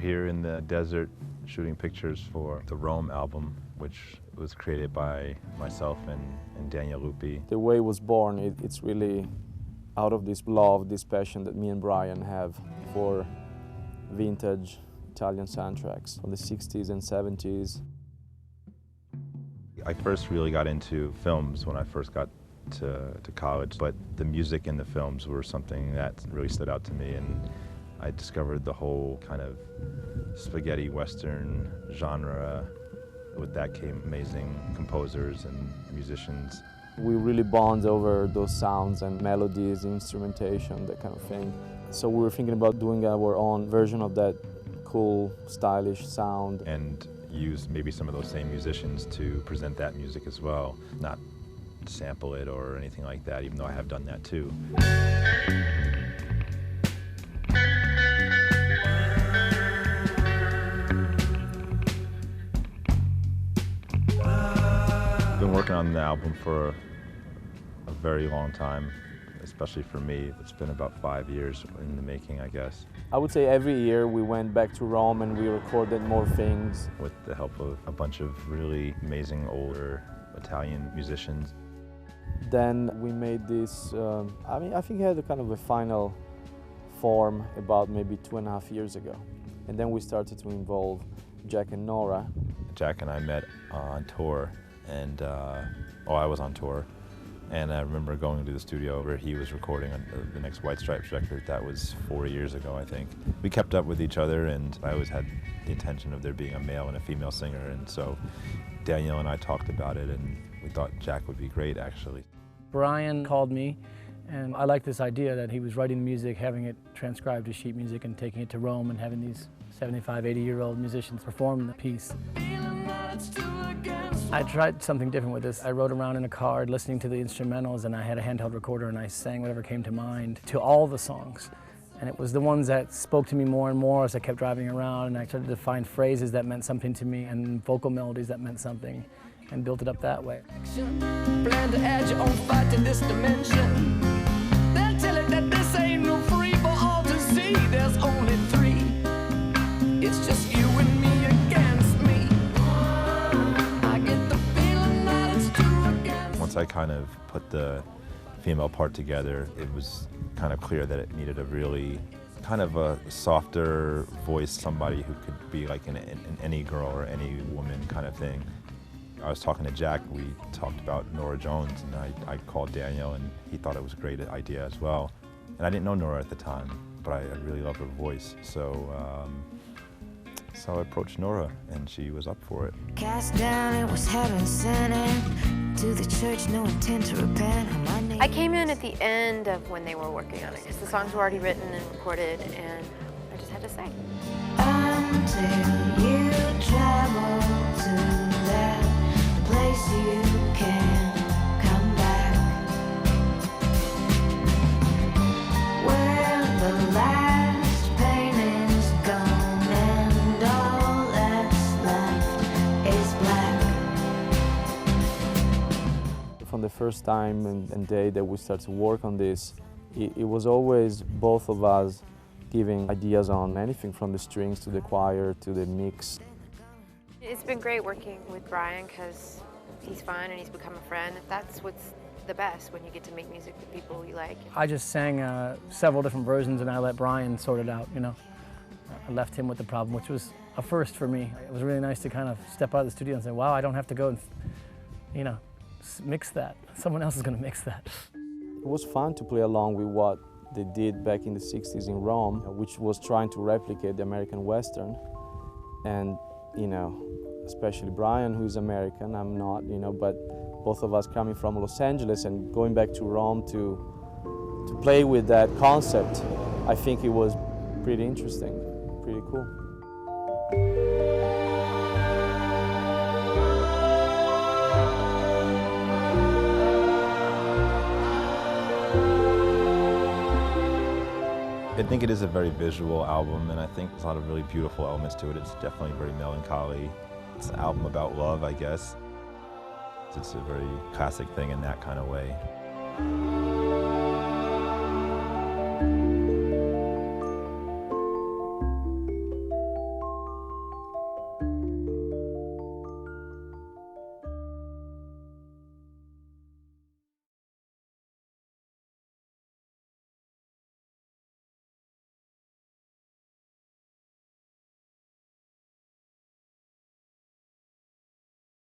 here in the desert shooting pictures for the Rome album, which was created by myself and Daniele Luppi. The way it was born, it's really out of this love, this passion that me and Brian have for vintage Italian soundtracks from the 60s and 70s. I first really got into films when I first got to college, but the music in the films were something that really stood out to me, and I discovered the whole kind of spaghetti western genre. With that came amazing composers and musicians. We really bond over those sounds and melodies, instrumentation, that kind of thing. So we were thinking about doing our own version of that cool, stylish sound. And use maybe some of those same musicians to present that music as well. Not sample it or anything like that, even though I have done that too. I've been working on the album for a very long time, especially for me. It's been about 5 years in the making, I guess. I would say every year we went back to Rome and we recorded more things. With the help of a bunch of really amazing older Italian musicians. Then we made this, I think it had a kind of a final form about maybe 2.5 years ago. And then we started to involve Jack and Norah. Jack and I met on tour, and I was on tour. And I remember going to the studio where he was recording on the next White Stripes record. That was 4 years ago, I think. We kept up with each other, and I always had the intention of there being a male and a female singer, and so Danielle and I talked about it, and we thought Jack would be great, actually. Brian called me, and I liked this idea that he was writing music, having it transcribed to sheet music, and taking it to Rome, and having these 75, 80-year-old musicians perform the piece. I tried something different with this. I rode around in a car listening to the instrumentals, and I had a handheld recorder, and I sang whatever came to mind to all the songs. And it was the ones that spoke to me more and more as I kept driving around, and I started to find phrases that meant something to me and vocal melodies that meant something, and built it up that way. Plan to add your own fight in this dimension. Then tell it that this ain't no free for all to see. There's only three. It's just you and me against me. I get the feeling that it's two against. Once I kind of put the female part together, it was kind of clear that it needed a really kind of a softer voice, somebody who could be like an any girl or any woman kind of thing. I was talking to Jack, we talked about Norah Jones, and I called Daniel, and he thought it was a great idea as well. And I didn't know Norah at the time, but I really loved her voice. So I approached Norah, and she was up for it. Cast down, it was heaven sent in. To the church, no intent to repent. I came in at the end of when they were working on it, because the songs were already written and recorded, and I just had to sing. Until you travel to that place you can come back, where the last pain is gone and all that's left is black. From the first time and day that we started to work on this, it was always both of us giving ideas on anything from the strings to the choir to the mix. It's been great working with Brian because he's fun and he's become a friend. That's what's the best, when you get to make music with people you like. I just sang several different versions, and I let Brian sort it out, you know. I left him with the problem, which was a first for me. It was really nice to kind of step out of the studio and say, wow, I don't have to go and, you know, mix that. Someone else is going to mix that. It was fun to play along with what they did back in the 60s in Rome, which was trying to replicate the American Western. And, you know, especially Brian, who's American, I'm not, you know, but both of us coming from Los Angeles and going back to Rome to play with that concept, I think it was pretty interesting, pretty cool. I think it is a very visual album, and I think there's a lot of really beautiful elements to it. It's definitely very melancholy. It's an album about love, I guess. It's a very classic thing in that kind of way.